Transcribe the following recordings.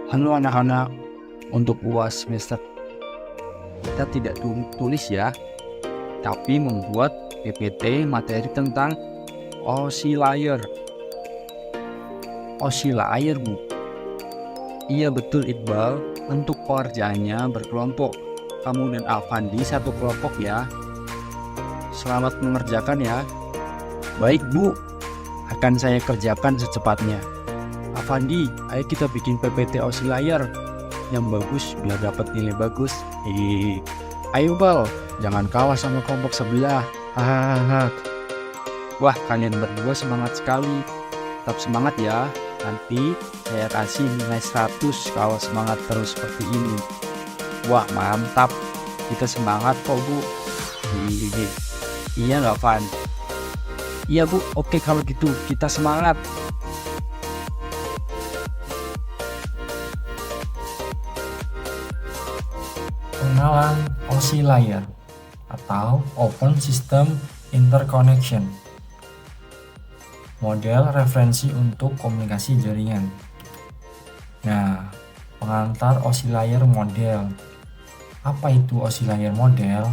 Halo anak-anak, untuk UAS semester kita tidak tulis ya, tapi membuat PPT materi tentang oscillator. Oscillator, Bu. Iya betul Iqbal, untuk pekerjaannya berkelompok. Kamu dan Avandi satu kelompok ya. Selamat mengerjakan ya. Baik Bu, akan saya kerjakan secepatnya. Avandi, ayo kita bikin PPT oscillator yang bagus biar dapat nilai bagus. Ayo Bal, jangan kalah sama kelompok sebelah. Hahaha. Wah, kalian berdua semangat sekali. Tetap semangat ya. Nanti saya kasih nilai 100 kalau semangat terus seperti ini. Wah, mantap. Kita semangat kok, Bu. Iya nggak, Van? Iya, Bu. Oke, kalau gitu kita semangat. Pengenalan oscillator atau Open System Interconnection. Model referensi untuk komunikasi jaringan. Nah, pengantar oscillator model. Apa itu oscillator model?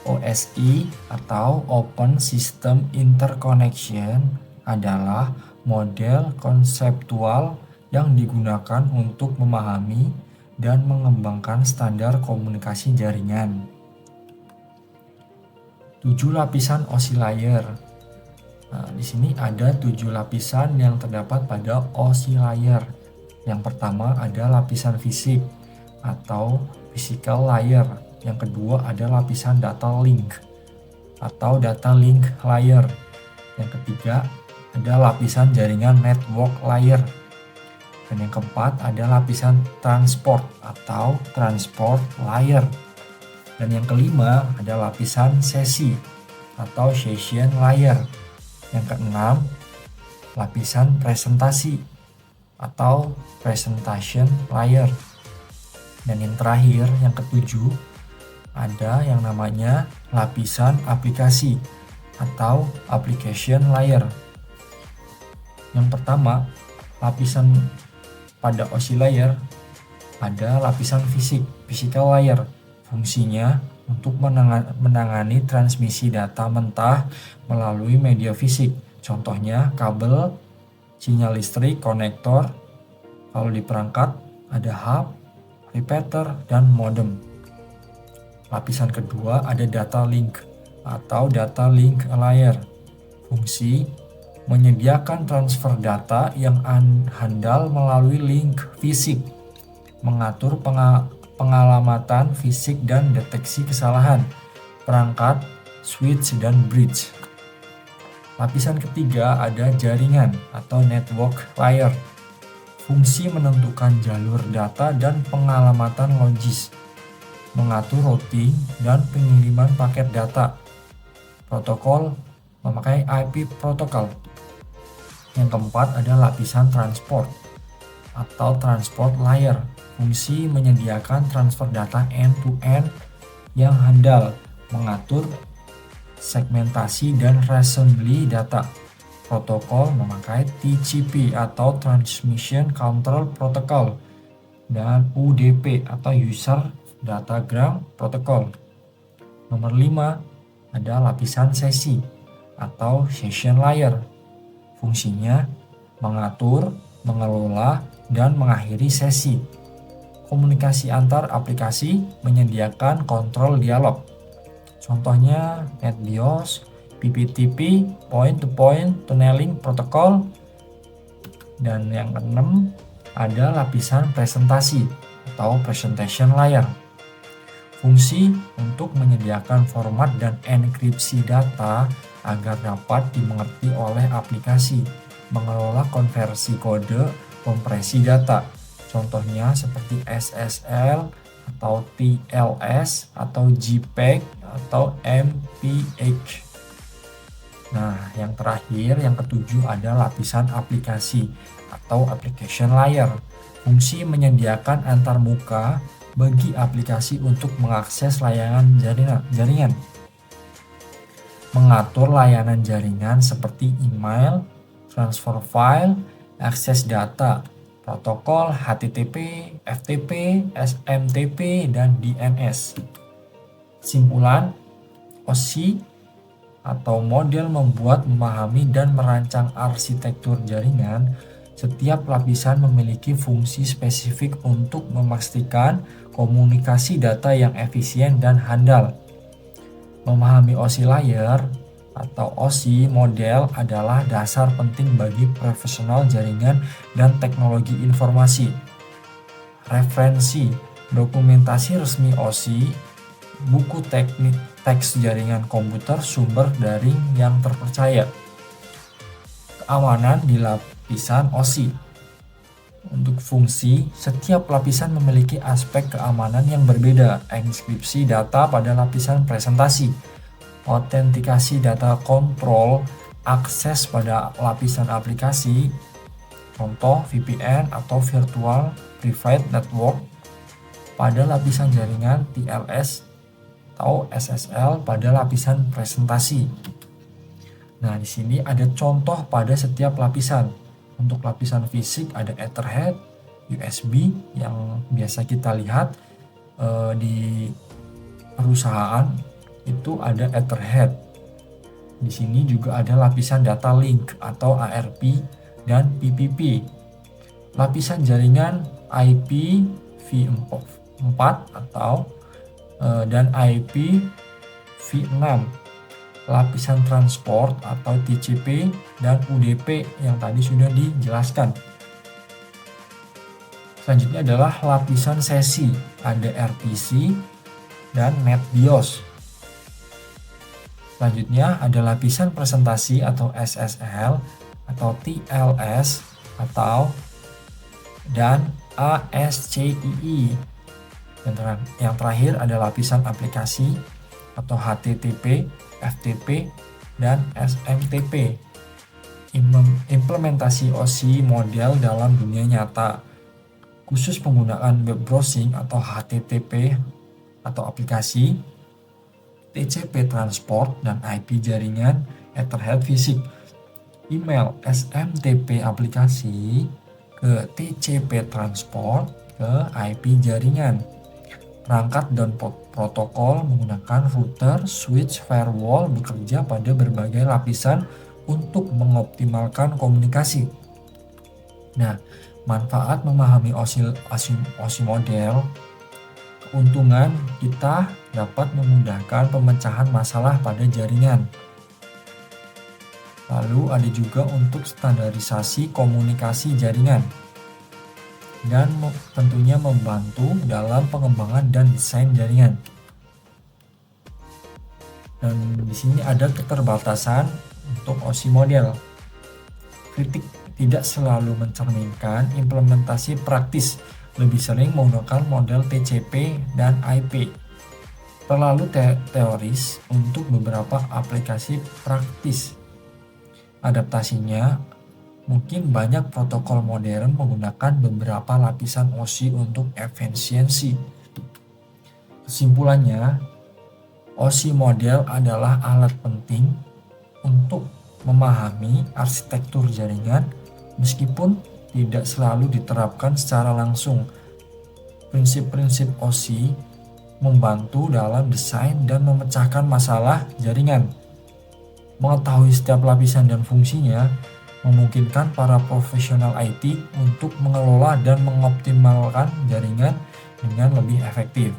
OSI atau Open System Interconnection adalah model konseptual yang digunakan untuk memahami dan mengembangkan standar komunikasi jaringan. 7 lapisan oscillator. Nah, di sini ada 7 lapisan yang terdapat pada oscillator. Yang pertama ada lapisan fisik atau physical layer. Yang kedua ada lapisan data link atau data link layer. Yang ketiga ada lapisan jaringan network layer. Dan yang keempat ada lapisan transport atau transport layer. Dan yang kelima ada lapisan sesi atau session layer. Yang keenam lapisan presentasi atau presentation layer. Dan yang terakhir yang ketujuh ada yang namanya lapisan aplikasi atau application layer. Yang pertama, lapisan pada oscillator ada lapisan fisik, physical layer. Fungsinya untuk menangani transmisi data mentah melalui media fisik. Contohnya kabel, sinyal listrik, konektor. Kalau di perangkat ada hub, repeater, dan modem. Lapisan kedua ada data link atau data link layer. Fungsi menyediakan transfer data yang handal melalui link fisik, mengatur pengalamatan fisik dan deteksi kesalahan perangkat, switch, dan bridge. Lapisan ketiga ada jaringan atau network layer. Fungsi menentukan jalur data dan pengalamatan logis, mengatur routing dan pengiriman paket data. Protokol memakai IP protokol. Yang keempat ada lapisan transport atau transport layer. Fungsi menyediakan transfer data end-to-end yang handal, mengatur segmentasi dan reassembly data. Protokol memakai TCP atau Transmission Control Protocol dan UDP atau User Datagram Protocol. Nomor 5 ada lapisan sesi atau session layer. Fungsinya mengatur, mengelola, dan mengakhiri sesi. Komunikasi antar aplikasi menyediakan kontrol dialog. Contohnya NetBIOS, PPTP, Point-to-Point Tunneling Protocol. Dan yang keenam ada lapisan presentasi atau presentation layer. Fungsi untuk menyediakan format dan enkripsi data agar dapat dimengerti oleh aplikasi, mengelola konversi kode, kompresi data. Contohnya seperti SSL atau TLS atau JPEG atau MPEG. Nah, yang terakhir, yang ketujuh ada lapisan aplikasi atau application layer. Fungsi menyediakan antarmuka bagi aplikasi untuk mengakses layanan jaringan. Mengatur layanan jaringan seperti email, transfer file, akses data, protokol HTTP, FTP, SMTP, dan DNS. Simpulan, OSI atau model membuat, memahami, dan merancang arsitektur jaringan. Setiap lapisan memiliki fungsi spesifik untuk memastikan komunikasi data yang efisien dan handal. Memahami OSI layer atau OSI model adalah dasar penting bagi profesional jaringan dan teknologi informasi. Referensi, dokumentasi resmi OSI, buku teknik teks jaringan komputer, sumber daring yang terpercaya. Keamanan di lapisan OSI. Untuk fungsi, setiap lapisan memiliki aspek keamanan yang berbeda. Enkripsi data pada lapisan presentasi, autentikasi data kontrol, akses pada lapisan aplikasi, contoh VPN atau Virtual Private Network, pada lapisan jaringan TLS atau SSL pada lapisan presentasi. Nah, di sini ada contoh pada setiap lapisan. Untuk lapisan fisik ada Ethernet, USB yang biasa kita lihat di perusahaan itu ada Ethernet. Di sini juga ada lapisan data link atau ARP dan PPP. Lapisan jaringan IPv4 atau dan IPv6. Lapisan transport atau TCP dan UDP yang tadi sudah dijelaskan. Selanjutnya adalah lapisan sesi, ada RPC dan NetBIOS. Selanjutnya ada lapisan presentasi atau SSL atau TLS atau dan ASCII. Yang terakhir ada lapisan aplikasi atau HTTP, FTP, dan SMTP. Implementasi OSI model dalam dunia nyata, khusus penggunaan web browsing atau HTTP atau aplikasi, TCP transport dan IP jaringan, Ethernet fisik, email SMTP aplikasi ke TCP transport ke IP jaringan. Perangkat dan protokol menggunakan router, switch, firewall bekerja pada berbagai lapisan untuk mengoptimalkan komunikasi. Nah, manfaat memahami OSI model. Keuntungan, kita dapat memudahkan pemecahan masalah pada jaringan. Lalu ada juga untuk standarisasi komunikasi jaringan. Dan tentunya membantu dalam pengembangan dan desain jaringan. Dan di sini ada keterbatasan untuk OSI model. Kritik, tidak selalu mencerminkan implementasi praktis, lebih sering menggunakan model TCP dan IP. Terlalu teoris untuk beberapa aplikasi praktis. Adaptasinya, mungkin banyak protokol modern menggunakan beberapa lapisan OSI untuk efisiensi. Kesimpulannya, OSI model adalah alat penting untuk memahami arsitektur jaringan meskipun tidak selalu diterapkan secara langsung. Prinsip-prinsip OSI membantu dalam desain dan memecahkan masalah jaringan. Mengetahui setiap lapisan dan fungsinya memungkinkan para profesional IT untuk mengelola dan mengoptimalkan jaringan dengan lebih efektif.